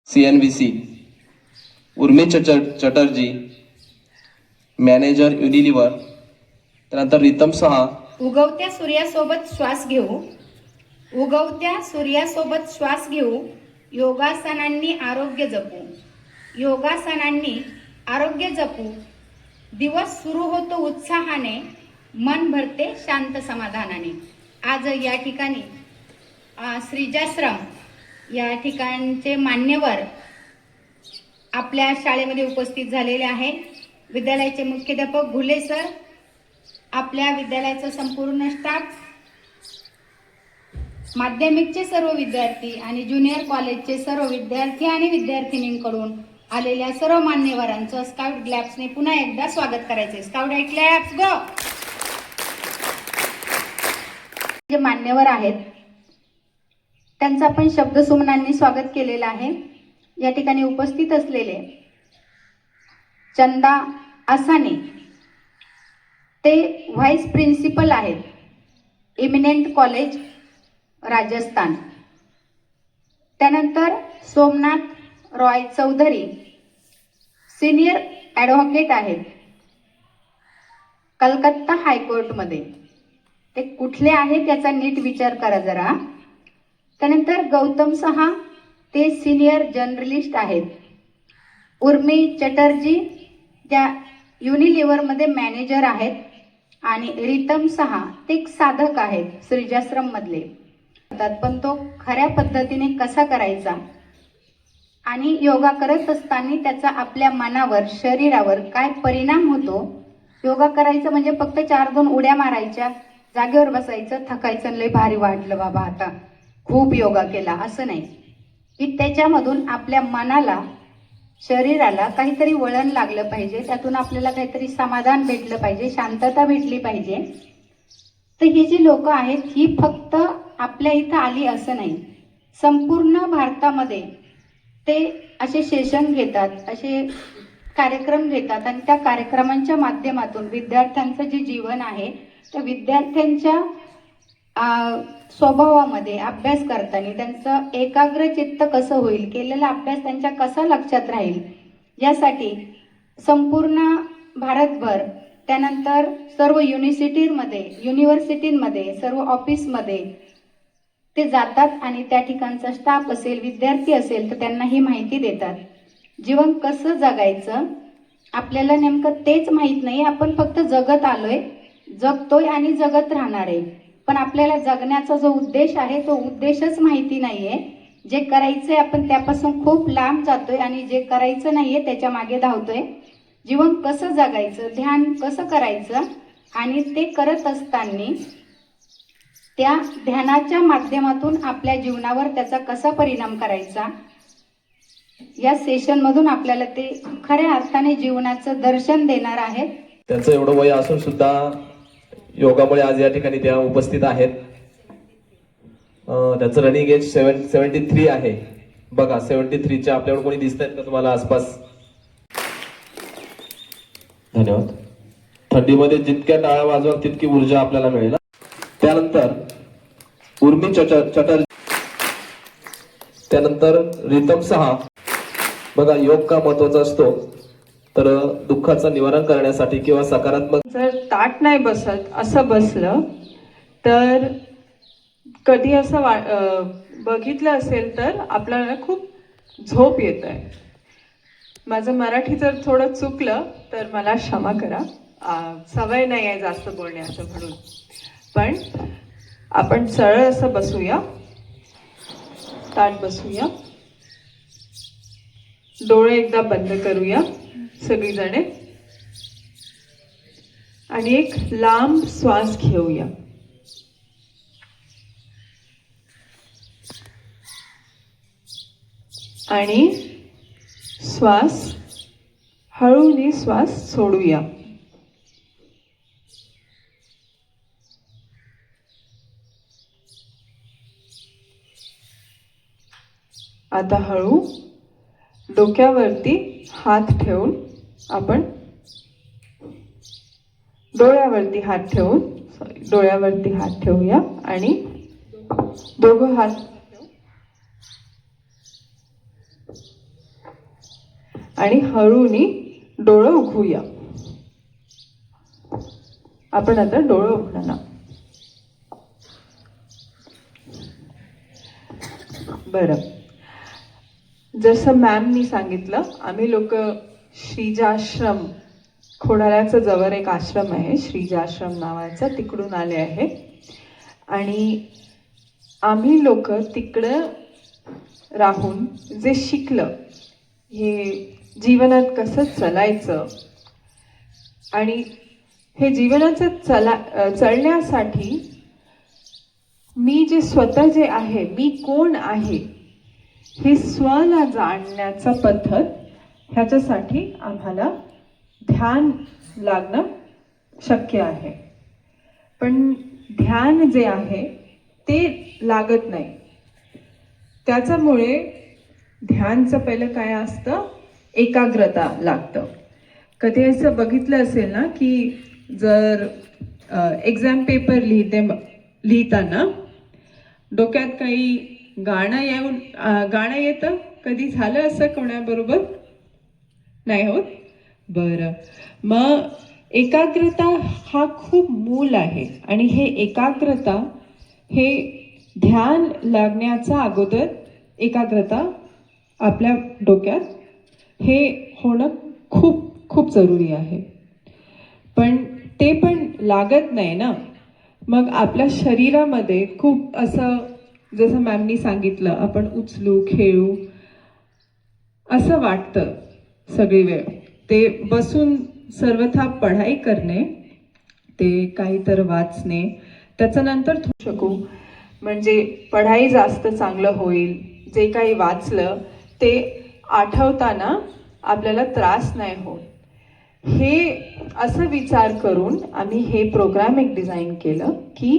CNBC, उर्मी Chatterjee, manager Unilever. त्यानंतर रितम सहा. उगवत्या सूर्यासोबत श्वास घेऊ, उगवत्या सूर्यासोबत श्वास घेऊ, योगासनांनी आरोग्य जपू, योगासनांनी आरोग्य जपू. दिवस सुरू होतो उत्साहाने, मन भरते शांत समाधानाने. आज या ठिकाणी श्रीजाश्रम या ठिकाणचे मान्यवर आपल्या शाळेमध्ये उपस्थित झालेले आहे. विद्यालयाचे मुख्याध्यापक घुले सर, आपल्या विद्यालयाचा संपूर्ण स्टाफ, माध्यमिकचे सर्व विद्यार्थी आणि ज्युनियर कॉलेजचे सर्व विद्यार्थी आणि विद्यार्थिनींकडून आलेल्या सर्व मान्यवरांचं स्काउट ग्लॅब्सने पुन्हा एकदा स्वागत करायचे. स्काउट ग्लॅब्स गो. जे मान्यवर आहेत त्यांचं आपण शब्दसुमनांनी स्वागत केलेलं आहे. या ठिकाणी उपस्थित असलेले चंदा आसाने, ते व्हाईस प्रिन्सिपल आहेत, इमिनेंट कॉलेज राजस्थान. त्यानंतर सोमनाथ रॉय चौधरी, सिनियर ॲडव्होकेट आहेत कलकत्ता हायकोर्टमध्ये. ते कुठले आहेत याचा नीट विचार करा जरा. त्यानंतर गौतम सहा, ते सिनियर जर्नलिस्ट आहेत. उर्मी चटर्जी त्या युनिलिव्हरमध्ये मॅनेजर आहेत. आणि रितम सहा ते एक साधक आहेत श्रीजाश्रम मधले. पण तो खऱ्या पद्धतीने कसा करायचा आणि योगा करत असताना त्याचा आपल्या मनावर, शरीरावर काय परिणाम होतो. योगा करायचं म्हणजे फक्त 4-2 उड्या मारायच्या, जागेवर बसायचं, थकायचं, लय भारी वाटलं बाबा आता खूप योगा केला, असं नाही. की त्याच्यामधून आपल्या मनाला, शरीराला काहीतरी वळण लागलं पाहिजे, त्यातून आपल्याला काहीतरी समाधान भेटलं पाहिजे, शांतता भेटली पाहिजे. तर ही जी लोक आहेत ही फक्त आपल्या इथं आली असं नाही, संपूर्ण भारतामध्ये ते असे सेशन घेतात, असे कार्यक्रम घेतात आणि त्या कार्यक्रमांच्या माध्यमातून विद्यार्थ्यांचं जे जीवन आहे त्या विद्यार्थ्यांच्या स्वभावामध्ये अभ्यास करताना त्यांचं एकाग्र चित्त कसं होईल, केलेला अभ्यास त्यांच्या कसा लक्षात राहील, यासाठी संपूर्ण भारतभर, त्यानंतर सर्व युनिव्हर्सिटींमध्ये, सर्व ऑफिसमध्ये ते जातात आणि त्या ठिकाणचा स्टाफ असेल, विद्यार्थी असेल तर त्यांना ही माहिती देतात. जीवन कसं जगायचं आपल्याला नेमकं तेच माहीत नाही. आपण फक्त जगत आलोय, जगतोय आणि जगत राहणार आहे. पण आपल्याला जगण्याचा जो उद्देश आहे तो उद्देशच माहिती नाहीये. जे करायचंय आपण त्यापासून खूप लांब जातोय आणि जे करायचं नाहीये त्याच्या मागे धावतोय. जीवन कसं जगायचं, ध्यान कसं करायचं आणि ते करत असताना त्या ध्यानाच्या माध्यमातून आपल्या जीवनावर त्याचा कसा परिणाम करायचा, या सेशन मधून आपल्याला ते खऱ्या अर्थाने जीवनाचं दर्शन देणार आहेत. त्यांचं एवढं वय असून सुद्धा योगामुळे आज या ठिकाणी त्या उपस्थित आहेत. त्यांचं रनिंग एज 73 आहे. बघा 73च्या आपल्याकडे कोणी दिसत आहेत का तुम्हाला आसपास? धन्यवाद. थंडीमध्ये जितक्या टाळ्या वाजवा तितकी ऊर्जा आपल्याला मिळेल. त्यानंतर उर्मी चटर्जी, त्यानंतर रितम सहा. बघा योग का महत्वाचा असतो तर दुःखाचं निवारण करण्यासाठी किंवा सकारात्मक. जर ताट नाही बसत असं बसलं तर कधी असं बघितलं असेल तर आपल्याला खूप झोप येत आहे. माझं मराठी जर थोडं चुकलं तर मला क्षमा करा, सवय नाही आहे जास्त बोलण्याचं म्हणून. पण आपण सरळ असं बसूया, ताट बसूया, डोळे एकदा बंद करूया सगळीजणे आणि एक लांब श्वास घेऊया. आणि हळूने श्वास सोडूया. आता हळू डोक्यावरती हात ठेवून आपण डोळ्यावरती हात ठेवूया आणि दोघं हात आणि हळूनी डोळं उघडूया. आपण आता डोळं उघडणार. बरं, जसं मॅमनी सांगितलं, आम्ही लोक श्रीजाश्रम, खोडाळ्याचं जवळ एक आश्रम आहे श्रीजाश्रम नावाचा, तिकडून आले आहे. आणि आम्ही लोक तिकडं राहून जे शिकलं, हे जीवनात कसं चालायचं आणि हे जीवनाचं चलण्यासाठी मी जे स्वतः जे आहे, मी कोण आहे हे स्वला जाणण्याचा पद्धत, ह्याच्यासाठी आम्हाला ध्यान लागणं शक्य आहे. पण ध्यान जे आहे ते लागत नाही. त्याच्यामुळे ध्यानचं पहिलं काय असतं, एकाग्रता लागतं. कधी असं बघितलं असेल ना की जर एक्झाम पेपर लिहिताना डोक्यात काही गाणं येतं, कधी झालं असं कोणाबरोबर? नाही होत? बरं, मग एकाग्रता हा खूप मूल आहे. आणि हे एकाग्रता, हे ध्यान लागण्याचा अगोदर एकाग्रता आपल्या डोक्यात हे होणं खूप खूप जरुरी आहे. पण ते पण लागत नाही ना. मग आपल्या शरीरामध्ये खूप असं, जसं मॅमनी सांगितलं, आपण उचलू खेळू असं वाटतं सगळी वेळ. ते बसून सर्वथा पढाई करणे, ते काहीतरी वाचणे, त्याच्यानंतर शकू, म्हणजे पढाई जास्त चांगलं होईल. जे काही वाचलं ते आठवताना आपल्याला त्रास नाही होत. हे असं विचार करून आम्ही हे प्रोग्राम एक डिझाईन केलं की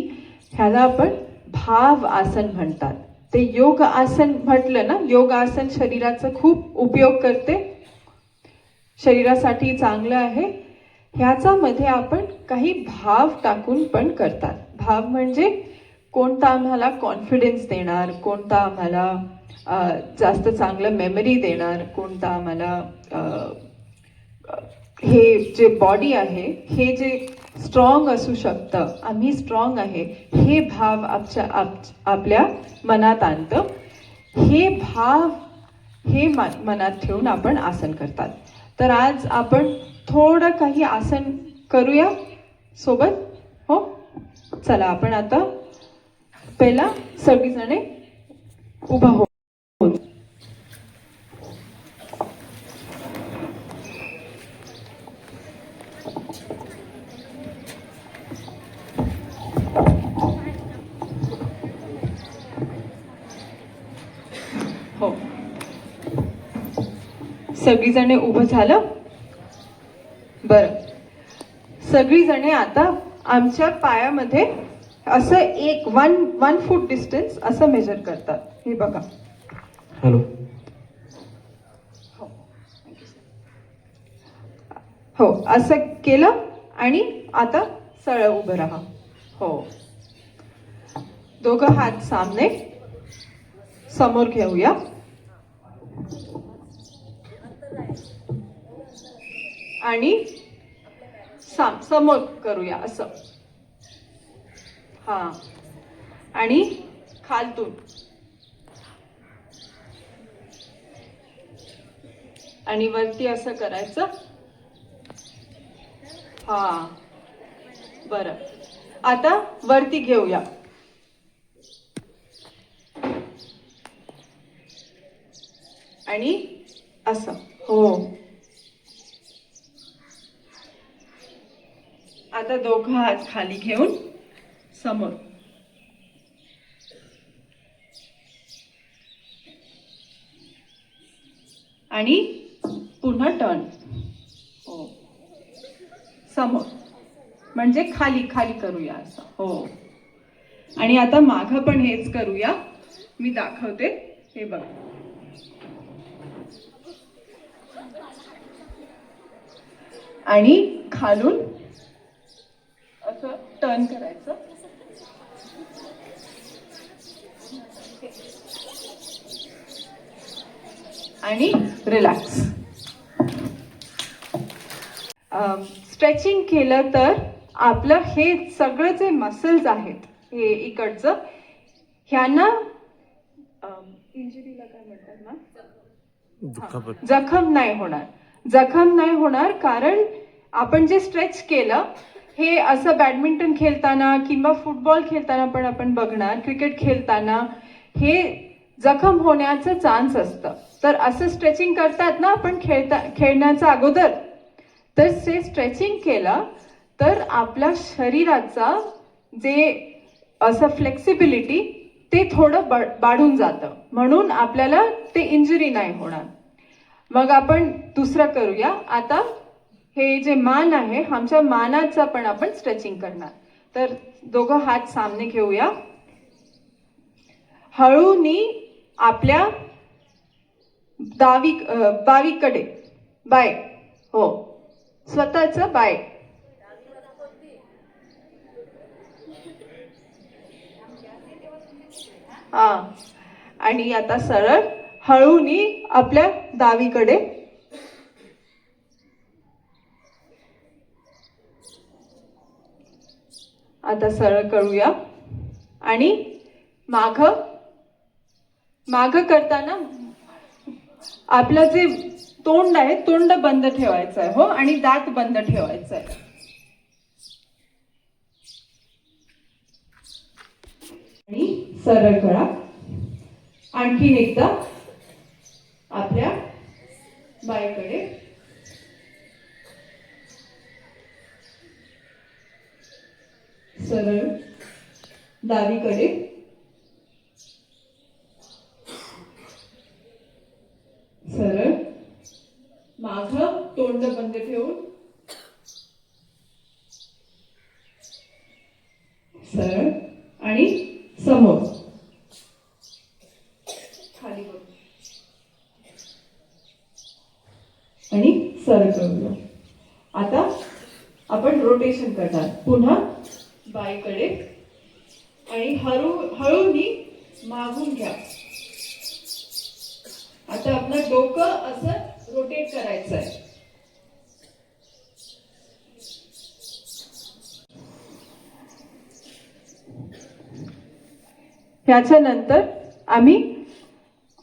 ह्याला आपण भाव आसन म्हणतात. ते योग आसन म्हटलं ना, योग आसन शरीराचा खूप उपयोग करते, शरीरासाठी चांगलं आहे. ह्याच्यामध्ये आपण काही भाव टाकून पण करतात. भाव म्हणजे कोणता आम्हाला कॉन्फिडन्स देणार, कोणता आम्हाला जास्त चांगलं मेमरी देणार, कोणता आम्हाला हे जे बॉडी आहे हे जे स्ट्रॉंग असू शकतं, आम्ही स्ट्रॉंग आहे हे भाव आपल्या मनात आणतं. हे भाव हे मनात ठेवून आपण आसन करतात. तर आज आपण थोडं काही आसन करूया सोबत, हो? चला, आपण आता पहिला सगळीजणे उभा हो. हो, सगळीजणे उभं झालं? बरं, सगळीजणे आता आमच्या पायामध्ये असं एक वन फूट डिस्टन्स असं मेजर करतात. हे बघा. हॅलो. हो, असं केलं आणि आता सरळ उभं राहा. हो, दोघं हात सामने समोर घेऊया आणि समोर करूया असं. हा, आणि खालतून आणि वरती असं करायचं. हा, बरं, आता वरती घेऊया आणि असं. हो, आता दोघं हात खाली घेऊन समोर आणि पुन्हा टर्न. हो, समोर म्हणजे खाली खाली करूया असं. हो, आणि आता मागं पण हेच करूया. मी दाखवते, हे बघ. आणि खालून असं टर्न करायचं. आणि रिलॅक्स. स्ट्रेचिंग केलं तर आपलं हे सगळं जे मसल्स आहेत हे इकडचं ह्यांना इंजुरीला काय म्हणतात ना, जखम नाही होणार कारण आपण जे स्ट्रेच केलं हे असं बॅडमिंटन खेळताना किंवा फुटबॉल खेळताना पण आपण बघणार, क्रिकेट खेळताना हे जखम होण्याचं चान्स असतं. तर असं स्ट्रेचिंग करतात ना आपण खेळण्याच्या अगोदर, तर ते स्ट्रेचिंग केलं तर आपल्या शरीराचा जे असं फ्लेक्सिबिलिटी ते थोडं वाढून जातं, म्हणून आपल्याला ते इंजुरी नाही होणार. मग आपण दुसरं करूया. आता हे जे मान आहे आमच्या मानाचं पण आपण स्ट्रेचिंग करणार. तर दोघं हात सामने घेऊया. हळूनी आपल्या बावीकडे बाय, हो स्वतःच बाय, हा. आणि आता सरळ हळूनी आपल्या डावीकडे, आता सरळ करूया. आणि माग करताना आपलं जे तोंड आहे तोंड बंद ठेवायचं आहे, हो, आणि दात बंद ठेवायचं आहे. आणि सरळ करा. आणखीन एकदा आपल्या बाईकडे, सरळ डावीकडे, सरळ माग तोंड बंद ठेवून, सरळ आणि समोर खाली बघ आणि सरळ करूया. आता आपण रोटेशन करणार. पुन्हा बाईकडे आणि हळूनी मागून घ्या. आता आपलं डोकं असं रोटेट करायचं आहे. ह्याच्या नंतर आम्ही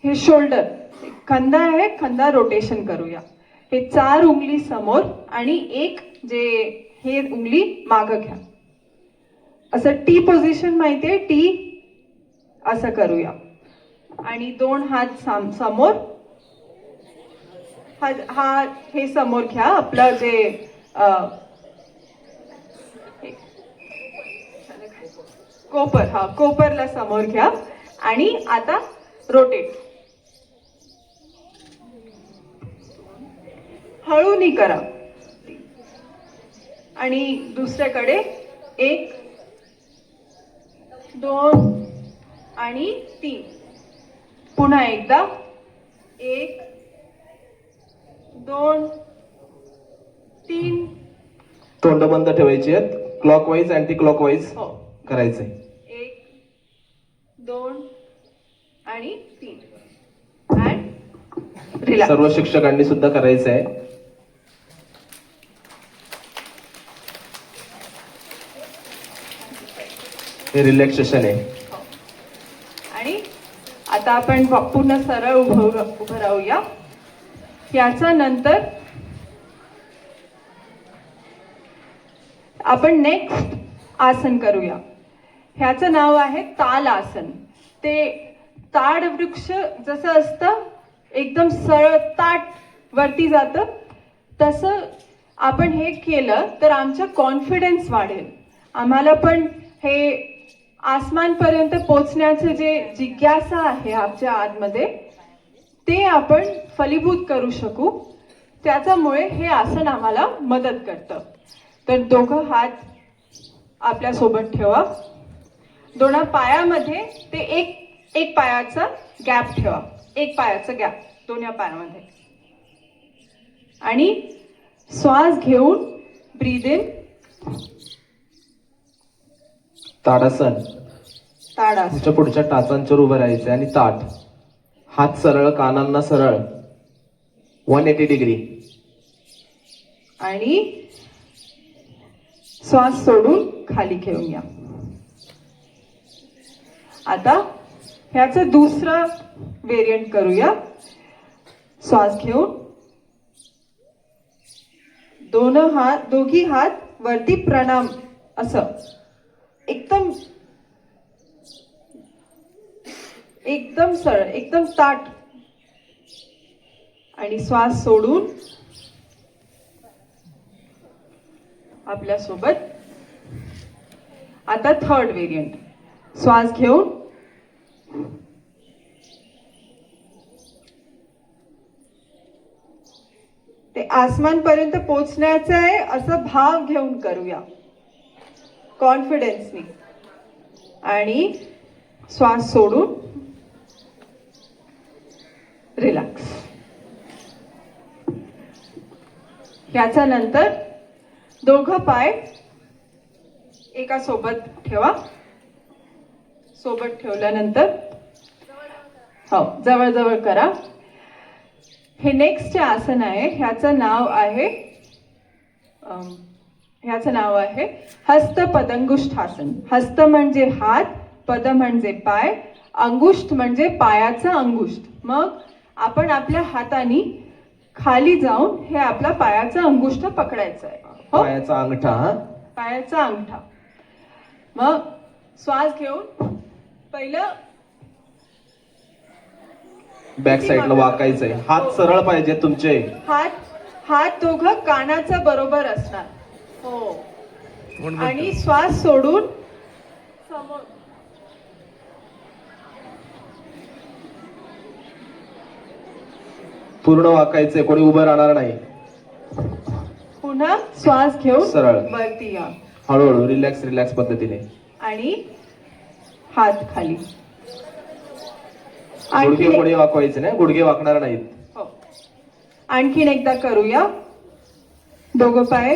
हे शोल्डर, खांदा आहे, खांदा रोटेशन करूया. हे 4 उंगली समोर आणि एक जे हे उंगली माग घ्या. असं टी पोझिशन माहितीये, टी असं करूया. आणि 2 हात समोर, हा हे समोर घ्या. आपलं जे कोपर, हा कोपरला समोर घ्या. आणि आता रोटेट हळूनी करा. आणि दुसऱ्याकडे 1 2 आणि 3. पुन्हा एकदा 1 2 3. तोंड बंद ठेवायची आहेत. क्लॉकवाईज अँटी क्लॉकवाईज हो, करायचंय. 1 2 आणि 3. And relax. सर्व शिक्षकांनी सुद्धा करायचं आहे. हे रिलॅक्सेशन आहे. आणि आता आपण पुन्हा सरळ उभं राहूया. याच्या नंतर आपण नेक्स्ट आसन करूया. ह्याचं नाव आहे ताल आसन. ते ताड वृक्ष जसं असतं एकदम सरळ ताट वरती जातं, तसं आपण हे केलं तर आमचं कॉन्फिडन्स वाढेल. आम्हाला पण हे आसमानपर्यंत पोहोचण्याचं जे जिज्ञासा आहे आमच्या आतमध्ये, ते आपण फलीभूत करू शकू. त्याच्यामुळे हे आसन आम्हाला मदत करतं. तर दोघं हात आपल्या सोबत ठेवा. दोन पायामध्ये ते एक पायाचा गॅप ठेवा. एक पायाचा गॅप दोन्ही पायामध्ये. आणि श्वास घेऊन ब्रीद इन. ताडासन. ताडासन. तुमच्या पुढच्या टाचांच्यावर उभं राहायचं आणि ताट. हात सरळ, कानांना सरळ 180 डिग्री. आणि श्वास सोडून खाली घेऊन या. आता ह्याचं दुसरं व्हेरियंट करूया. श्वास घेऊन दोघी हात वरती प्रणाम असं एकदम सरळ, एकदम ताठ. आणि श्वास सोडून आपल्या सोबत. आता थर्ड व्हेरियंट. श्वास घेऊन ते आसमानपर्यंत पोहोचण्याचा आहे असं भाव घेऊन करूया, कॉन्फिडन्सनी. आणि श्वास सोडून रिलॅक्स. याच्या नंतर दोघं पाय एका सोबत ठेवा. सोबत ठेवल्यानंतर हो जवळ जवळ करा. हे नेक्स्ट जे आसन आहे ह्याचं नाव आहे हस्त पदंगुष्ठासन. हस्त म्हणजे हात, पद म्हणजे पाय, अंगुष्ठ म्हणजे पायाचा अंगुष्ठ. मग आपण आपल्या हाताने खाली जाऊन हे आपला पायाचा अंगुष्ठ पकडायचा आहे. हो, पायाचा अंगठा. पायाचा अंगठा. मग श्वास घेऊन पहिलं बॅक साईडला वाकायचंय. हात सरळ पाहिजे तुमचे. हात दोघं कानाच्या बरोबर असणार. हो. आणि श्वास सोडून समोर. पूर्ण वाकायचंय, कोणी उभं राहणार नाही. पुन्हा श्वास घेऊन सरळ वरती या. हळूहळू रिलॅक्स पद्धतीने. आणि हात खाली. गुडघे कोणी वाकवायचे नाही, गुडघे वाकणार नाहीत. हो. आणखीन एकदा करूया. दोघं पाय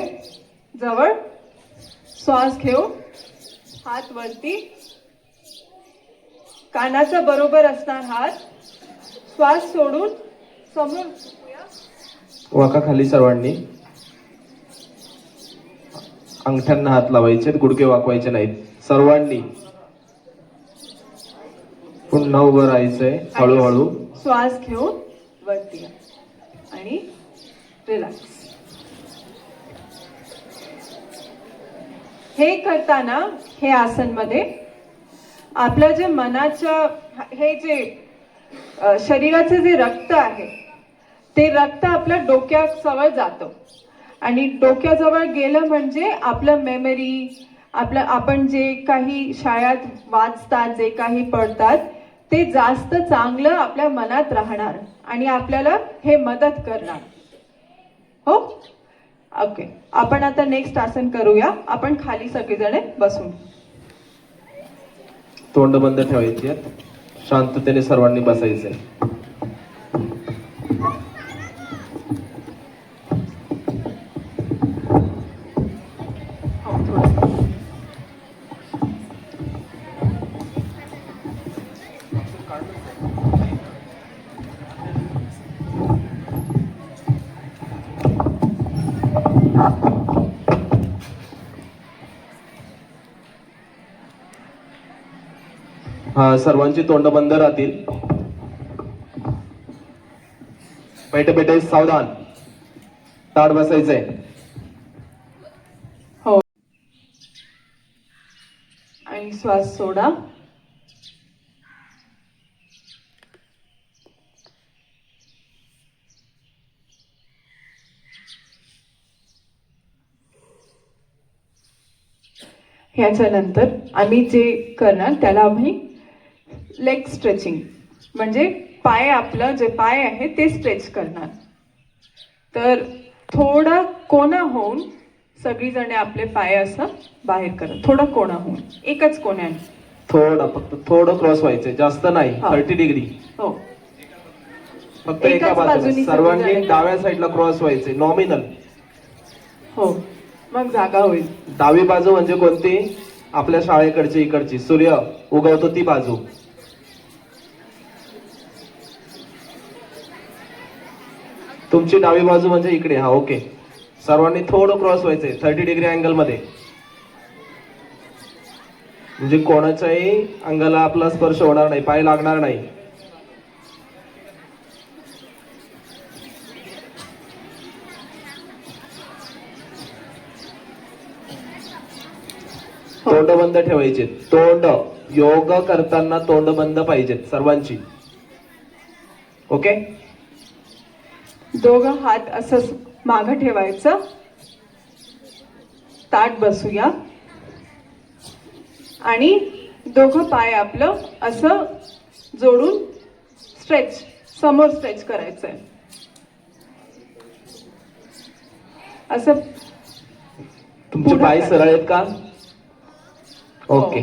जवळ. श्वास घेऊन हात वरती, कानाचा बरोबर असणार हात. श्वास सोडून समोर वाका खाली सर्वांनी. अंगठ्यांना हात लावायचे, गुडघे वाकवायचे नाहीत सर्वांनी. पुन्हा उभं राहायचंय हळूहळू. श्वास घेऊन वरती या. आणि रिलॅक्स. हे करताना हे आसन मध्ये आपलं जे मनाच्या हे जे शरीराचे जे रक्त आहे ते रक्त आपल्या डोक्याजवळ जातं. आणि डोक्याजवळ गेलं म्हणजे आपलं मेमरी, आपण जे काही शाळेत वाचतात, जे काही पडतात ते जास्त चांगलं आपल्या मनात राहणार आणि आपल्याला हे मदत करणार. हो, ओके. आपण आता नेक्स्ट आसन करूया. आपण खाली सगळेजण बसून तोंड बंद ठेवायची, शांततेने सर्वांनी बसायचंय. हा, सर्वांची तोंड बंद राहतील. बैठे सावधान, ताट बसायचंय. हो. आणि श्वास सोडा. ह्याच्यानंतर आम्ही जे करणार त्याला आम्ही लेग स्ट्रेचिंग म्हणजे आपलं जे पाय आहे ते स्ट्रेच करणार. तर थोडा कोना होऊन सगळीजणे आपले पाय असं बाहेर करा. थोडा कोना होऊन, एकच कोण्याने. फक्त थोडं क्रॉस व्हायचंय, जास्त नाही. 30 डिग्री. हो, फक्त एका बाजूने. सर्वांनी डाव्या साईडला क्रॉस व्हायचे, नॉमिनल. हो, मग जागा होईल. डावी बाजू म्हणजे कोणती? आपल्या शाळेकडची, इकडची सूर्य उगवतो ती बाजू. तुमची डावी बाजू म्हणजे इकडे. हा, ओके. सर्वांनी थोडं क्रॉस व्हायचंय 30 डिग्री अँगल मध्ये, म्हणजे कोणाच्याही अंगाला आपला स्पर्श होणार नाही, पाय लागणार नाही. तोंड बंद ठेवायचे. तोंड योग करताना तोंड बंद पाहिजेत सर्वांची. ओके. दोघं हात असं मागं ठेवायचं. ताट बसूया आणि दोघं पाय आपलं असं जोडून स्ट्रेच, समोर स्ट्रेच करायचंय. असं तुमचे पुढं पाय करा. सरळ आहेत का? ओके.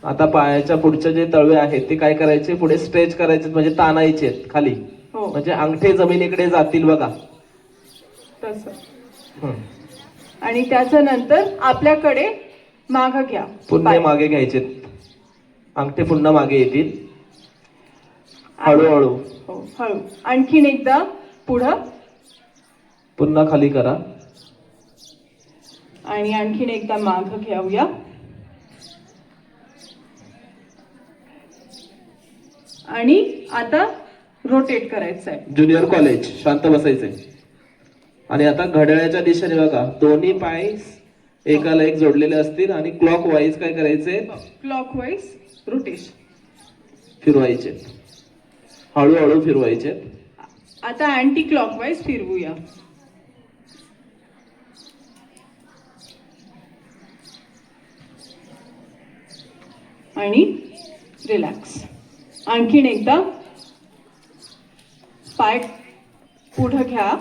आता पायाच्या पुढचे जे तळवे आहेत ते काय करायचे, पुढे स्ट्रेच करायचे, म्हणजे ताणायचे आहेत खाली, हो म्हणजे अंगठे जमिनीकडे जातील बघा. तसं. हम्म. आणि त्याच्यानंतर आपल्याकडे मागं घ्या. पुन्हा पाय. मागे घ्यायचे, अंगठे पुन्हा मागे येतील हळूहळू. हो हळू. आणखीन एकदा पुढं पुन्हा खाली करा. आणि आणखीन एकदा मागं घेऊया. आणि आता रोटेट करायचंय. ज्युनियर कॉलेज शांत बसायचंय. आणि आता घड्याळाच्या दिशेने बघा, दोन्ही पाय एकाला एक जोडलेले असतील आणि क्लॉक वाईज काय करायचे, क्लॉकवाईज रोटेशन. फिरवायचे, हळूहळू फिरवायचे. आता अँटी क्लॉकवाईज फिरवूया. आणि रिलॅक्स. आणखीन एकदा पाय पुढं घ्या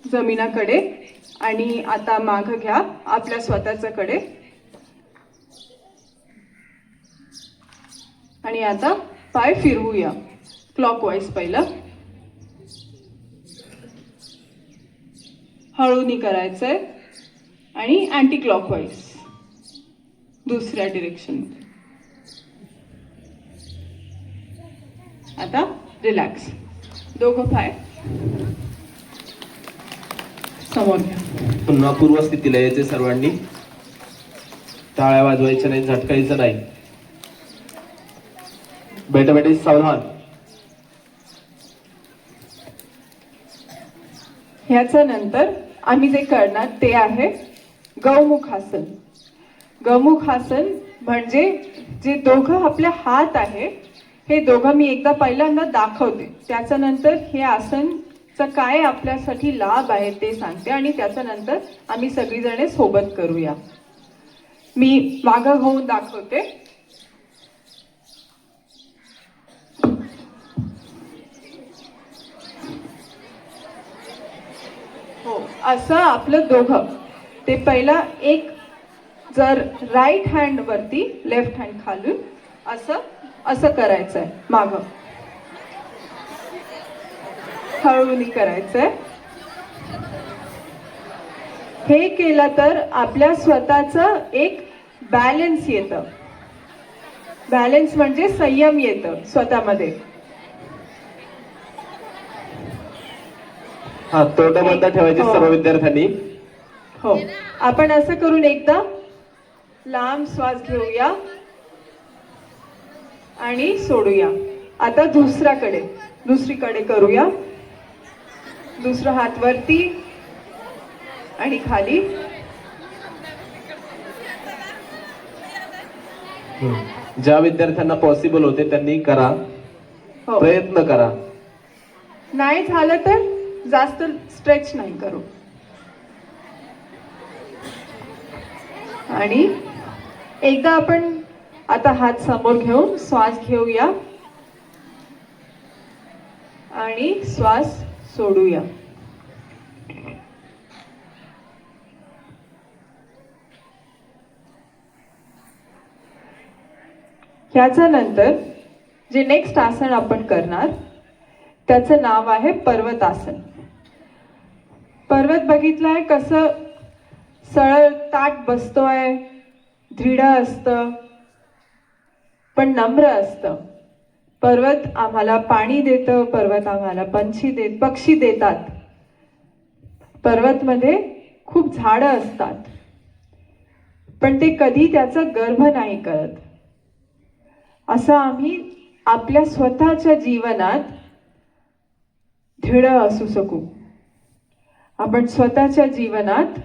जमिनाकडे आणि आता मागं घ्या आपल्या स्वतःच्याकडे. आणि आता पाय फिरवूया क्लॉकवाईज. पहिलं हळूनी करायचंय आणि अँटी क्लॉकवाईज दुसऱ्या डिरेक्शन. आता रिलॅक्स. दोघं पाय समोर घ्या. पुन्हा पूर्वस्थितीला यायचे सर्वांनी. टाळ्या वाजवायच्या नाही, झटकायचं नाही. बेटा बेटे सावधान. ह्याच्या नंतर आम्ही जे करणार ते आहे गौमुखासन. गौमुखासन म्हणजे जे दोघं आपले हात आहे हे दोघं मी एकदा पहिल्यांदा दाखवते, त्याच्यानंतर हे आसनचा काय आपल्यासाठी लाभ आहे ते सांगते आणि त्याच्यानंतर आम्ही सगळीजणे सोबत करूया. मी मागं होऊन दाखवते. हो असं आपलं दोघं. ते पहिला एक जर राईट हँड वरती लेफ्ट हँड खालून असं असं करायचंय. मागं हळूनी करायचंय. हे केलं तर आपल्या स्वतःचं एक बॅलन्स येतं. बॅलन्स म्हणजे संयम येतं स्वतःमध्ये. हा, तोंड बंद ठेवायचे हो. सर्व विद्यार्थ्यांनी. हो आपण असं करून एकदा लांब श्वास घेऊया आणि सोडूया. आता दुसरीकडे करूया. दुसरा हात वरती आणि खाली. ज्या विद्यार्थ्यांना पॉसिबल होते त्यांनी करा, हो. प्रयत्न करा. नाही झालं तर जास्त स्ट्रेच नाही करू. आणि एकदा आपण आता हात समोर घेऊन श्वास घेऊया आणि श्वास सोडूया. ह्याच्या नंतर जे नेक्स्ट आसन आपण करणार त्याचं नाव आहे पर्वतासन. पर्वत बघितलाय कसं सरळ ताट बसतोय, दृढ असतं पण नम्र असतं. पर्वत आम्हाला पाणी देतं, पर्वत आम्हाला पक्षी देतात. पर्वतमध्ये खूप झाडं असतात, पण ते कधी त्याचा गर्भ नाही करत. असं आम्ही आपल्या स्वतःच्या जीवनात दृढ असू शकू. आपण स्वतःच्या जीवनात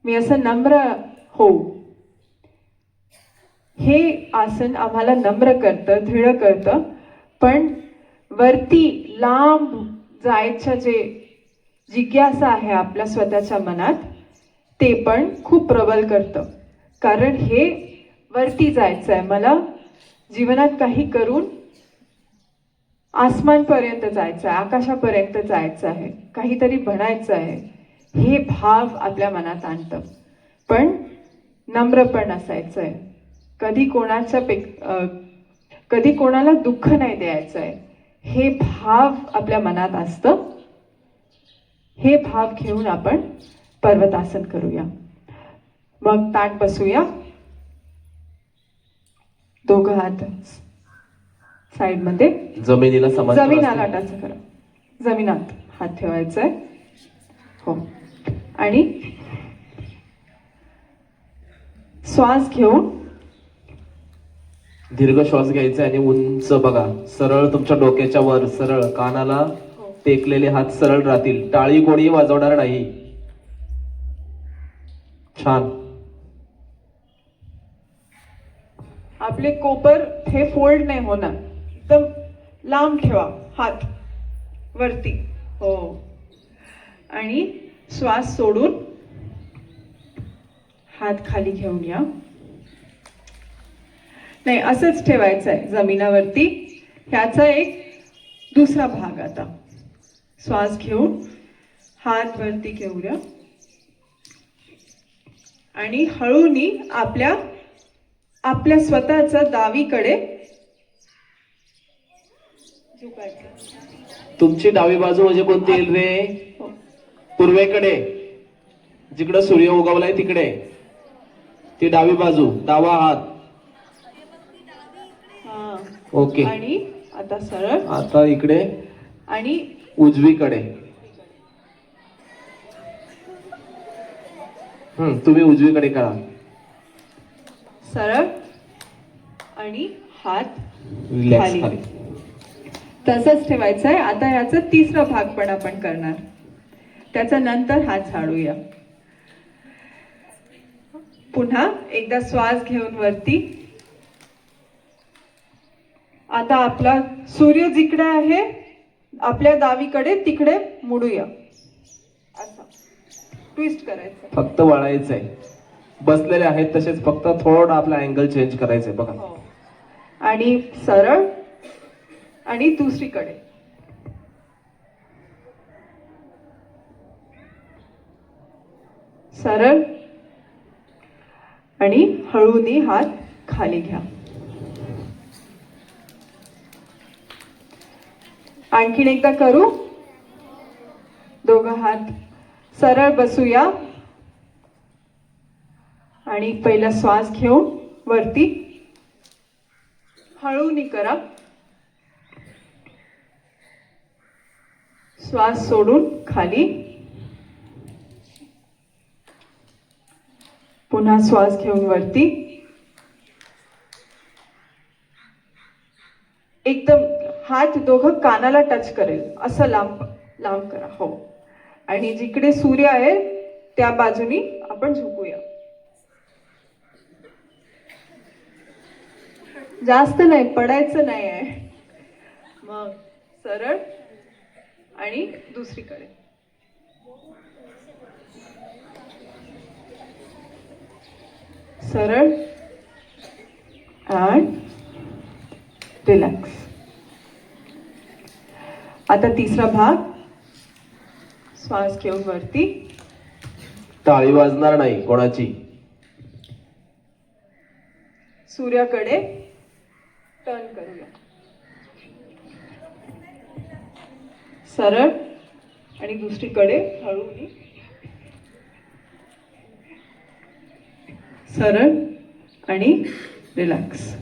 मी असं नम्र होऊ. हे आसन आम्हाला नम्र करतं, दृढ करतं, पण वरती लांब जायचं जे जिज्ञासा आहे आपल्या स्वतःच्या मनात, ते पण खूप प्रबल करतं. कारण हे वरती जायचं आहे, मला जीवनात काही करून आसमानपर्यंत जायचं आहे, आकाशापर्यंत जायचं आहे, काहीतरी बनायचं आहे, हे भाव आपल्या मनात आणतं. पण नम्र पण असायचं आहे. कधी कोणाला दुःख नाही द्यायचं आहे, हे भाव आपल्या मनात असतं. हे भाव घेऊन आपण पर्वतासन करूया. मग ताट बसूया, दोघं हात साइड मध्ये, जमिनीला समांतर जमिनाला असतील. टच करा, जमिनात हात ठेवायचा आहे. हो, आणि श्वास घेऊन दीर्घ श्वास घ्यायचा आणि उंच बघा, सरळ तुमच्या डोक्याच्या वर, सरळ कानाला टेकलेले हात सरळ राहतील. टाळी कोणी वाजवणार नाही. छान. आपले कोपर हे फोल्ड नाही होणार, एकदम लांब ठेवा हात वरती. हो, आणि श्वास सोडून हात खाली घेऊन या. नाही, असंच ठेवायचं आहे जमिनावरती. ह्याचा एक दुसरा भाग आता. श्वास घेऊन हात वरती घेऊया आणि हळूनी आपल्या स्वतःच्या डावीकडे झुकायचं. तुमची डावी बाजू म्हणजे कोणती येईल रे? हो. पूर्वेकडे, जिकडे सूर्य उगवलाय तिकडे, ती डावी बाजू, डावा हात. हा. ओके. आणि आता सरळ, आता इकडे आणि उजवीकडे. तुम्ही उजवीकडे करा. सरळ आणि हात रिलॅक्स खाली. तसंच ठेवायचं आहे. आता याचा तिसरा भाग पण आपण करणार. त्याच्या नंतर हात झाडूया. पुन्हा एकदा श्वास घेऊन वरती. आता आपला सूर्य जिकडे आहे आपल्या डावीकडे, तिकडे मुडूया. असं ट्विस्ट करायचं. फक्त वळायचंय. बसलेले आहेत तसेच, फक्त थोडं आपला अँगल चेंज करायचंय बघा. हो. आणि सरळ आणि दुसरीकडे. सरळ आणि हळूनी हात खाली घ्या. आणखीन एकदा करू. दोघं हात सरळ बसूया आणि पहिला श्वास घेऊन वरती हळूनी करा. श्वास सोडून खाली. पुन्हा श्वास घेऊन वरती. एकदम हात दोघं कानाला टच करेल असं लांब लांब करा. हो, आणि जिकडे सूर्य आहे त्या बाजूनी आपण झुकूया. जास्त नाही, पडायचं नाही आहे. मग सरळ आणि दुसरीकडे. सरळ आणि रिलॅक्स. आता तिसरा भाग. श्वास घेऊन वरती. टाळी वाजणार नाही कोणाची. सूर्याकडे टर्न करूया. सरळ आणि दुसरीकडे हळूनी. सरळ आणि रिलॅक्स.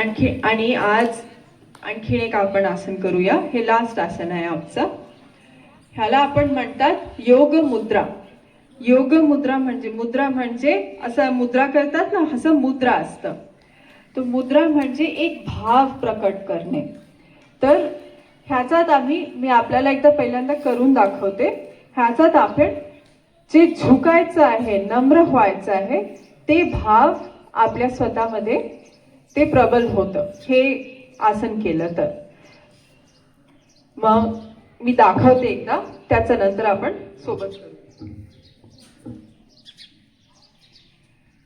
आणि आज आणखीन एक आपण आसन करूया. हे लास्ट आसन आहे आमचं. ह्याला आपण म्हणतात योग मुद्रा. योग मुद्रा म्हणजे असं मुद्रा करतात ना, असं मुद्रा असतं. तो मुद्रा म्हणजे एक भाव प्रकट करणे. तर ह्याच्यात मी आपल्याला एकदा पहिल्यांदा करून दाखवते. ह्याच्यात आपण जे झुकायचं आहे, नम्र व्हायचं आहे, ते भाव आपल्या स्वतःमध्ये ते प्रबल होतं हे आसन केलं तर. मग मी दाखवते एकदा, त्याच्या नंतर आपण सोबत करू.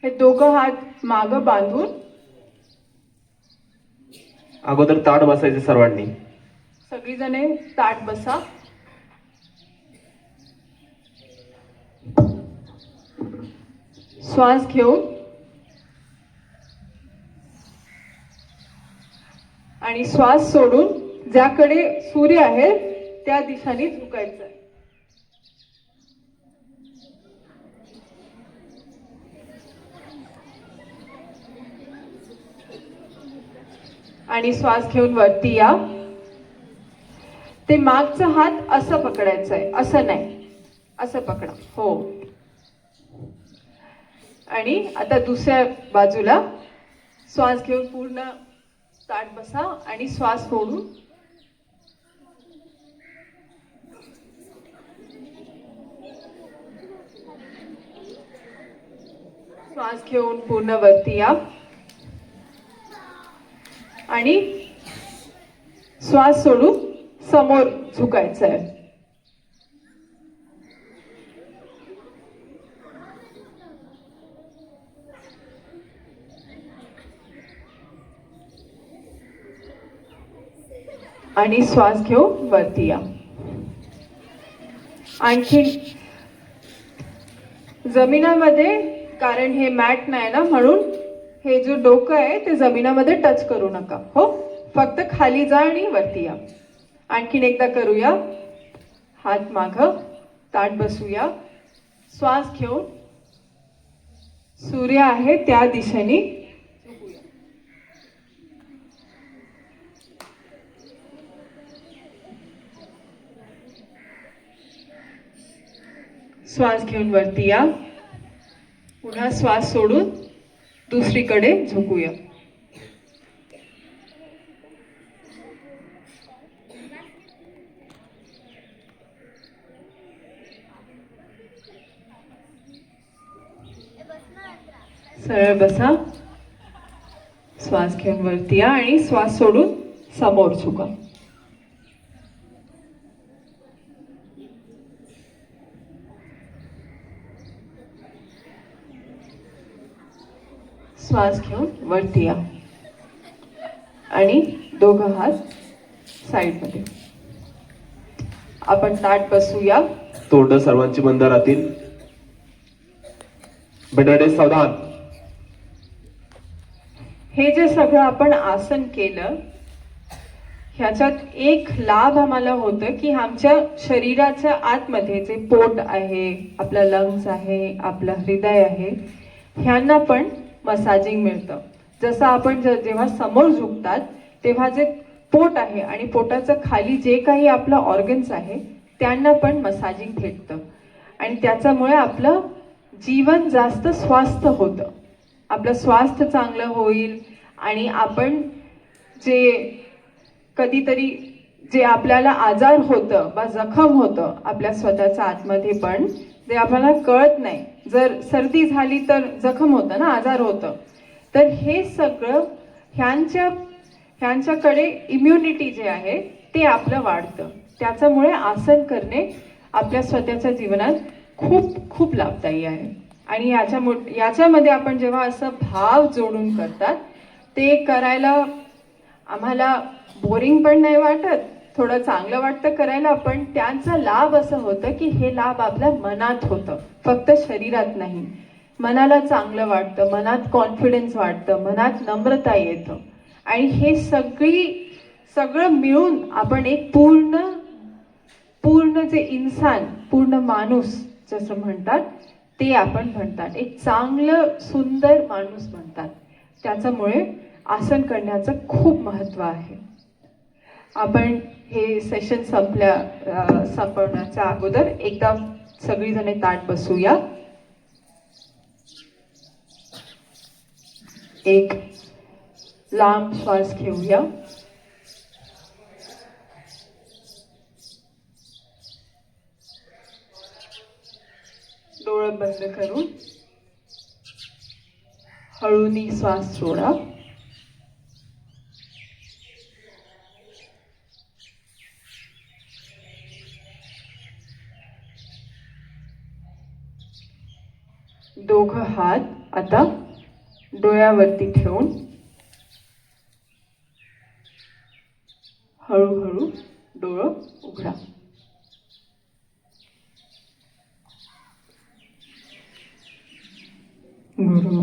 हे दोघं हात मागं बांधून अगोदर ताट बसायचे सर्वांनी. सगळीजणे ताट बसा. श्वास घेऊन आणि श्वास सोडून ज्याकडे सूर्य आहे त्या दिशेने झुकायचं आहे. आणि श्वास घेऊन वरती या. ते मागचा हात असं पकडायचं आहे, असं नाही, असं पकडा. हो. आणि आता दुसऱ्या बाजूला श्वास घेऊन पूर्ण ताट बसा आणि श्वास सोडून श्वास घेऊन पूर्ण वरती या. आणि श्वास सोडून समोर झुकायचं आहे. आणि श्वास घेऊन वरती या. आणखी जमिनामध्ये, कारण हे मॅट नाही ना, म्हणून हे जो डोकं आहे ते जमिनामध्ये टच करू नका. हो, फक्त खाली जा आणि वरती या. आणखीन एकदा करूया. हात मागं, ताट बसूया. श्वास घेऊन सूर्य आहे त्या दिशेने झुकूया. श्वास घेऊन वरती या. पुन्हा श्वास सोडून दुसरीकडे झुकूया. सरळ बसा. श्वास घेऊन वरती या आणि श्वास सोडून समोर झुका. श्वास घेऊन वरती या आणि दोघं हात साईडमध्ये. आपण ताट बसूया. तोंड सर्वांची बंद राहतील. बेटाडे सावधान. हे जे सगळं आपण आसन केलं, ह्याच्यात एक लाभ आम्हाला होतं की आमच्या शरीराच्या आतमध्ये जे पोट आहे, आपलं लंग्स आहे, आपलं हृदय आहे, ह्यांना पण मसाजिंग मिळतं. जसं आपण जेव्हा समोर झुकतात तेव्हा जे पोट आहे आणि पोटाचं खाली जे काही आपलं ऑर्गन्स आहे त्यांना पण मसाजिंग भेटतं. आणि त्याच्यामुळे आपलं जीवन जास्त स्वस्थ होतं. आपलं स्वास्थ्य चांगलं होईल. आणि आपण जे कधीतरी जे आपल्याला आजार होतं बा जखम होतं आपल्या स्वतःच्या आतमध्ये, पण जे आपल्याला कळत नाही, जर सर्दी झाली तर जखम होतं ना, आजार होतं. तर हे सगळं ह्यांच्याकडे इम्युनिटी जे आहे ते आपलं वाढतं. त्याच्यामुळे आसन करणे आपल्या स्वतःच्या जीवनात खूप खूप लाभदायी आहे. आणि याच्यामध्ये आपण जेव्हा असं भाव जोडून करतात ते करायला आम्हाला बोरिंग पण नाही वाटत, थोडं चांगलं वाटतं करायला. पण त्यांचा लाभ असं होतं की हे लाभ आपल्या मनात होतं, फक्त शरीरात नाही. मनाला चांगलं वाटतं, मनात कॉन्फिडन्स वाटतं, मनात नम्रता येतं. आणि हे सगळं मिळून आपण एक पूर्ण जे इन्सान, पूर्ण माणूस जसं म्हणतात ते आपण म्हणतात, एक चांगलं सुंदर माणूस म्हणतात. त्याच्यामुळे आसन करण्याचं खूप महत्त्व आहे. आपण हे सेशन संपवण्याच्या अगोदर एकदा सगळीजणे ताठ बसूया. एक लांब श्वास घेऊया. डोळे बंद करून हळूनी श्वास सोडा. दोघं हात आता डोळ्यावरती ठेवून हळूहळू डोळं उघडा. गुरु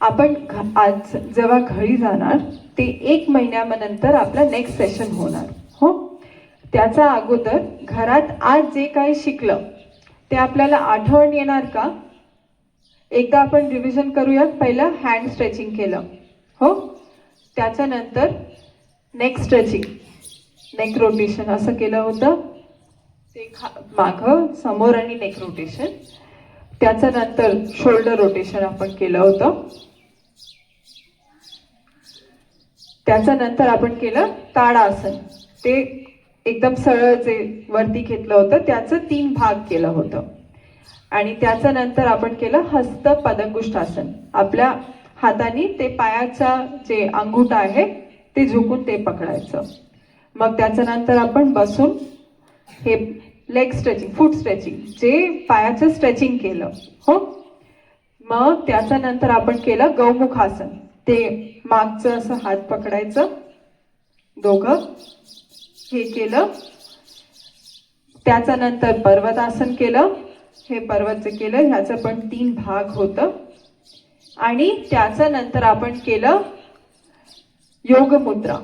आपण आज जेव्हा घरी जाणार ते 1 महिन्यानंतर आपला नेक्स्ट सेशन होणार. हो, त्याचा अगोदर घरात आज जे काही शिकलं ते आपल्याला आठवण येणार का? एकदा आपण रिव्हिजन करूया. पहिलं हँड स्ट्रेचिंग केलं. हो, त्याच्यानंतर नेक स्ट्रेचिंग, नेक रोटेशन असं केलं होतं. ते मागं समोर आणि नेक रोटेशन. त्याच्यानंतर शोल्डर रोटेशन आपण केलं होतं. त्याच्यानंतर आपण केलं ताडासन. ते एकदम सरळ जे वरती घेतलं होतं त्याचं 3 भाग केलं होतं. आणि त्याच्यानंतर आपण केलं हस्त पदंगुष्ठासन. आपल्या हाताने ते पायाचा जे अंगुठा आहे ते झुकून ते पकडायचं. मग त्याच्यानंतर आपण बसून हे लेग स्ट्रेचिंग, फूट स्ट्रेचिंग, जे पायाचं स्ट्रेचिंग केलं. हो, मग त्याच्यानंतर आपण केलं गौमुखासन. ते मागचं असं हात पकडायचं दोघं, हे केलं. त्याच्यानंतर पर्वतासन केलं. हे पर्वतचं केलं, ह्याचं पण 3 भाग होतं. आणि त्याच्यानंतर आपण केलं योग मुद्रा.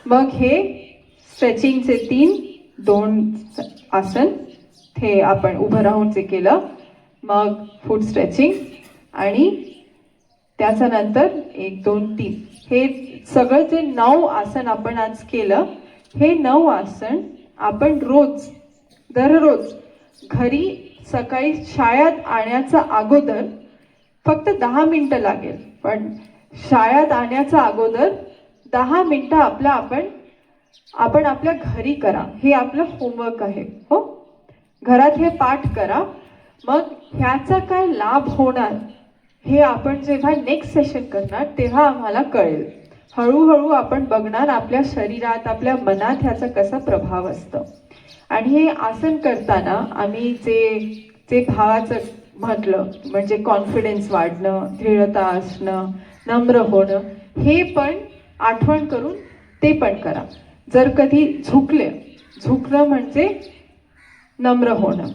मग हे स्ट्रेचिंगचे 2 आसन हे आपण उभं राहून जे केलं. मग फूट स्ट्रेचिंग आणि त्याच्यानंतर 1 2 3 हे सगळं जे 9 आसन आपण आज केलं. हे 9 आसन आपण दररोज घरी सकाळी शाळेत आणण्याचा अगोदर फक्त 10 मिनिटं लागेल, पण शाळेत आणण्याचा अगोदर 10 मिनिटं आपण आपल्या घरी करा. हे आपलं होमवर्क आहे. हो, घरात हे पाठ करा. मग ह्याचा काय लाभ होणार हे आपण जेव्हा नेक्स्ट सेशन करणार तेव्हा आम्हाला कळेल. हळूहळू आपण बघणार आपल्या शरीरात, आपल्या मनात ह्याचा कसा प्रभाव असतो. आणि हे आसन करताना आम्ही जे भावाचं म्हटलं म्हणजे कॉन्फिडन्स वाढणं, दृढता असणं, नम्र होणं, हे पण आठवण करून ते पण करा. जर कधी झुकलं म्हणजे नम्र होणं.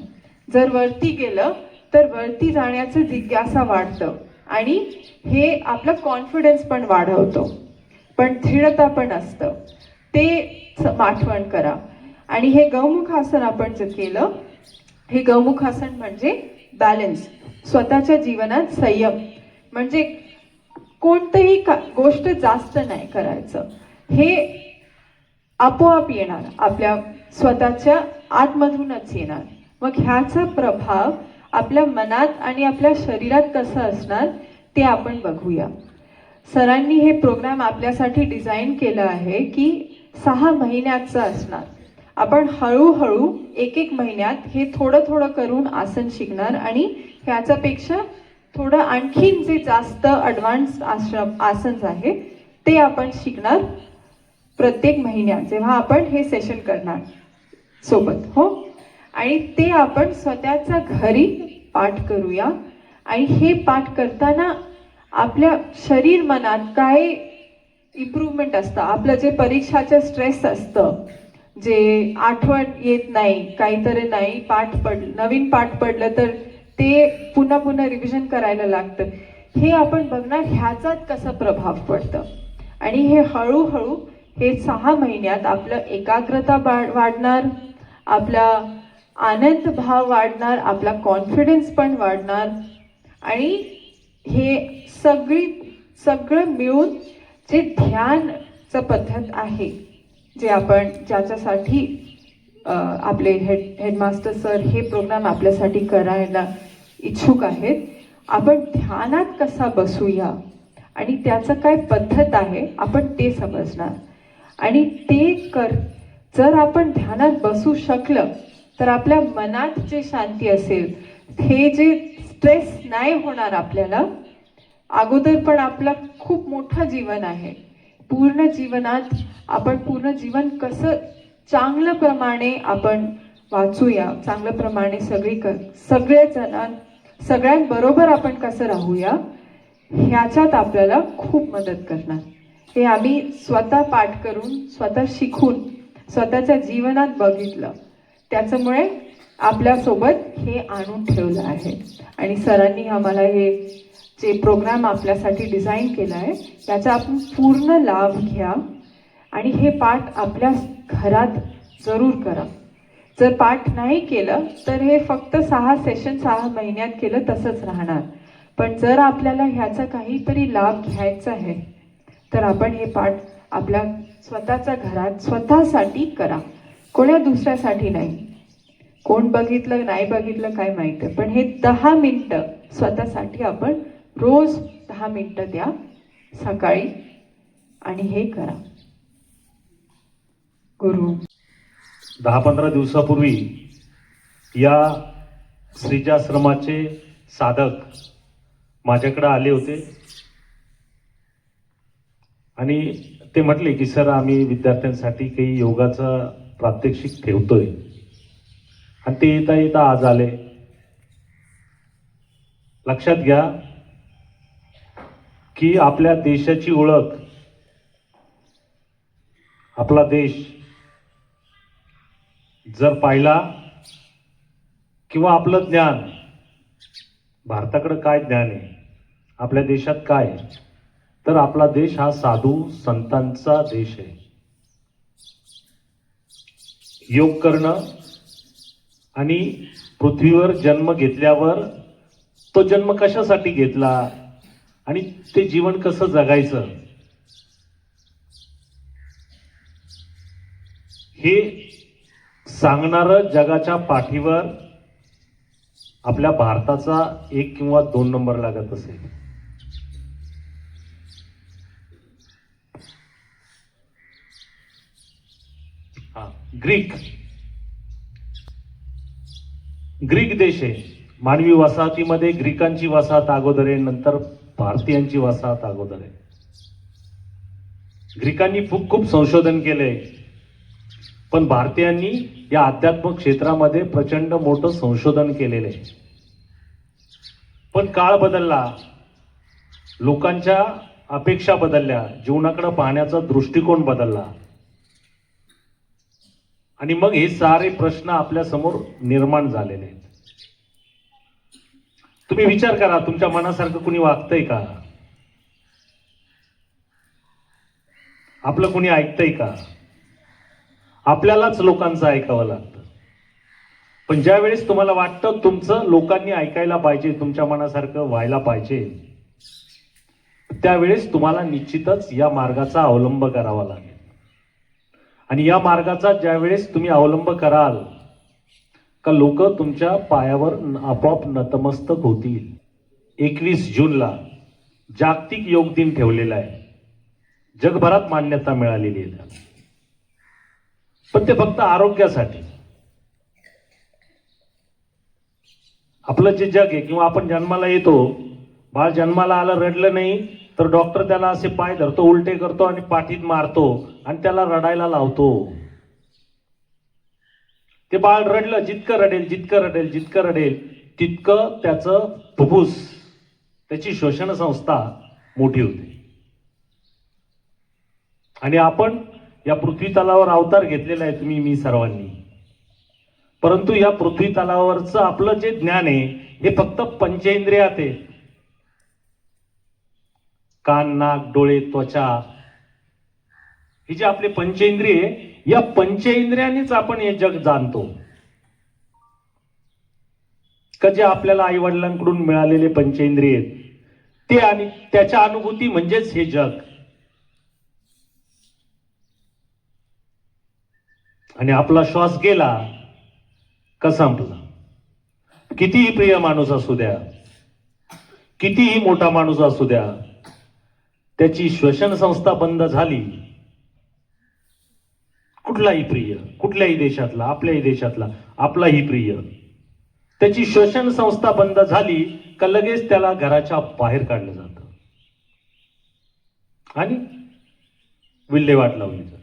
जर वरती गेलं तर वरती जाण्याचं जिज्ञासा वाढतं आणि हे आपलं कॉन्फिडन्स पण वाढवतो, पण दृढता पण असतं. ते आठवण करा. आणि हे गौमुखासन आपण जे केलं, हे गौमुखासन म्हणजे बॅलन्स, स्वतःच्या जीवनात संयम, म्हणजे कोणतंही गोष्ट जास्त नाही करायचं. हे आपोआप येणार, आपल्या स्वतःच्या आतमधूनच येणार. मग ह्याचा प्रभाव आपल्या मनात आणि आपल्या शरीरात कसा असणार ते आपण बघूया. सरांनी हे प्रोग्राम आपल्यासाठी डिझाईन केलं आहे की 6 महिन्याचं असणार. आपण हळूहळू 1 महिन्यात हे थोडं करून आसन शिकणार आणि ह्याच्यापेक्षा थोडं आणखीन जे जास्त ॲडव्हान्स आसन आहे ते आपण शिकणार प्रत्येक महिन्यात जेव्हा आपण हे सेशन करणार सोबत. हो, आणि ते आपण स्वतःच्या घरी पाठ करूया. आणि हे पाठ करताना आपल्या शरीर मनात काय इम्प्रूव्हमेंट असतं, आपलं जे परीक्षाचं स्ट्रेस असतं, जे आठवण येत नाही, काहीतरी नाही नवीन पाठ पडलं तर ते पुन्हा रिव्हिजन करायला लागतं, हे आपण बघणार ह्याचात कसा प्रभाव पडतं. आणि हे हळूहळू हे 6 महिन्यात आपलं एकाग्रता वाढणार, आपला आनंद भाव वाढणार, आपला कॉन्फिडन्स पण वाढणार आणि हे सगळं मिळून जे ध्यानचं पद्धत आहे, जे आपण ज्याच्यासाठी आपले हेडमास्टर सर हे प्रोग्राम आपल्यासाठी करायला इच्छुक आहेत, आपण ध्यानात कसा बसूया आणि त्याचं काय पद्धत आहे आपण ते समजणार. आणि जर आपण ध्यानात बसू शकलं तर आपल्या मनात जे शांती असेल, हे जे स्ट्रेस नाही होणार आपल्याला. अगोदर पण आपलं खूप मोठं जीवन आहे, पूर्ण जीवनात आपण पूर्ण जीवन कसं चांगल्या प्रमाणे आपण वाचूया, चांगल्या प्रमाणे सगळ्यांबरोबर आपण कसं राहूया, ह्याच्यात आपल्याला खूप मदत करणार. हे आम्ही स्वतः पाठ करून, स्वतः शिकून, स्वतःच्या जीवनात बघितलं. त्याच्यामुळे आपल्यासोबत हे आणून ठेवलं आहे. आणि सरांनी आम्हाला हे जे प्रोग्राम आपल्यासाठी डिझाईन केला आहे त्याचा आपण पूर्ण लाभ घ्या आणि हे पाठ आपल्या घरात जरूर करा. जर पाठ नाही केलं तर हे फक्त 6 सेशन 6 महिन्यात केलं तसंच राहणार. पण जर आपल्याला ह्याचा काहीतरी लाभ घ्यायचा आहे तर आपण हे पाठ आपल्या स्वतःच्या घरात स्वतःसाठी करा, कोण्या दुसऱ्यासाठी नाही. कोण बघितलं नाही बघितलं काय माहिती, पण हे 10 मिनिटं स्वतःसाठी आपण रोज 10 मिनिटं द्या सकाळी आणि हे करा. गुरु 10-15 दिवसापूर्वी या श्रीजाश्रमाचे साधक माझ्याकडे आले होते आणि ते म्हटले की सर, आम्ही विद्यार्थ्यांसाठी काही योगाचा प्रात्यक्षिक ठेवतोय. आणि ते येता येता आज आले. लक्षात घ्या की आपल्या देशाची ओळख, आपला देश जर पाहिला किंवा आपलं ज्ञान, भारताकडे काय ज्ञान आहे, आपल्या देशात काय आहे, तर आपला देश हा साधू संतांचा देश आहे. योग करणं आणि पृथ्वीवर जन्म घेतल्यावर तो जन्म कशासाठी घेतला आणि ते जीवन कसं जगायचं, हे सांगणारं जगाच्या पाठीवर आपल्या भारताचा 1 किंवा 2 नंबर लागत असेल. ग्रीक देश आहे. मानवी वसाहतीमध्ये ग्रीकांची वसाहत अगोदर आहे, नंतर भारतीयांची वसाहत अगोदर आहे. ग्रीकांनी खूप संशोधन केलंय, पण भारतीयांनी या अध्यात्म क्षेत्रामध्ये प्रचंड मोठं संशोधन केलेलं आहे. पण काळ बदलला, लोकांच्या अपेक्षा बदलल्या, जीवनाकडे पाहण्याचा दृष्टिकोन बदलला आणि मग हे सारे प्रश्न आपल्या समोर निर्माण झालेले आहेत. तुम्ही विचार करा, तुमच्या मनासारखं कुणी वागतंय का? आपलं कुणी ऐकतंय का? आपल्यालाच लोकांचं ऐकावं लागतं. पण ज्या वेळेस तुम्हाला वाटतं तुमचं लोकांनी ऐकायला पाहिजे, तुमच्या मनासारखं व्हायला पाहिजे, त्यावेळेस तुम्हाला निश्चितच या मार्गाचा अवलंब करावा लागेल. आणि या मार्गाचा ज्यावेळेस तुम्ही अवलंब कराल का, लोक तुमच्या पायावर आपोआप नतमस्तक होतील. 21 जूनला जागतिक योग दिन ठेवलेला आहे. जगभरात मान्यता मिळालेली आहे त्याला. पण ते फक्त आरोग्यासाठी. आपलं जे जग आहे, किंवा आपण जन्माला येतो, बाळ जन्माला आलं, रडलं नाही तर डॉक्टर त्याला असे पाय धरतो, उलटे करतो आणि पाठीत मारतो आणि त्याला रडायला लावतो. ते बाळ रडलं, जितकं रडेल तितकं त्याचं फुफ्फुस, त्याची श्वसन संस्था मोठी होते. आणि आपण या पृथ्वी तलावर अवतार घेतलेला आहे, तुम्ही मी सर्वांनी. परंतु या पृथ्वी तलावरचं आपलं जे ज्ञान आहे हे फक्त पंचेंद्रियात आहे. कान, नाक, डोळे, त्वचा, ही जे आपले पंचेंद्रिय, या पंचेंद्रियांनीच आपण हे जग जाणतो. का जे आपल्याला आई वडिलांकडून मिळालेले पंचेंद्रिय आहेत ते, आणि त्याच्या अनुभूती म्हणजेच हे जग. आणि आपला श्वास गेला का संपला. कितीही प्रिय माणूस असू द्या, कितीही मोठा माणूस असू द्या, त्याची श्वसन संस्था बंद झाली, कुठलाही प्रिय, कुठल्याही देशातला, आपल्याही देशातला आपलाही प्रिय, त्याची श्वसन संस्था बंद झाली का लगेच त्याला घराच्या बाहेर काढलं जातं आणि विल्हेवाट लावली जाते.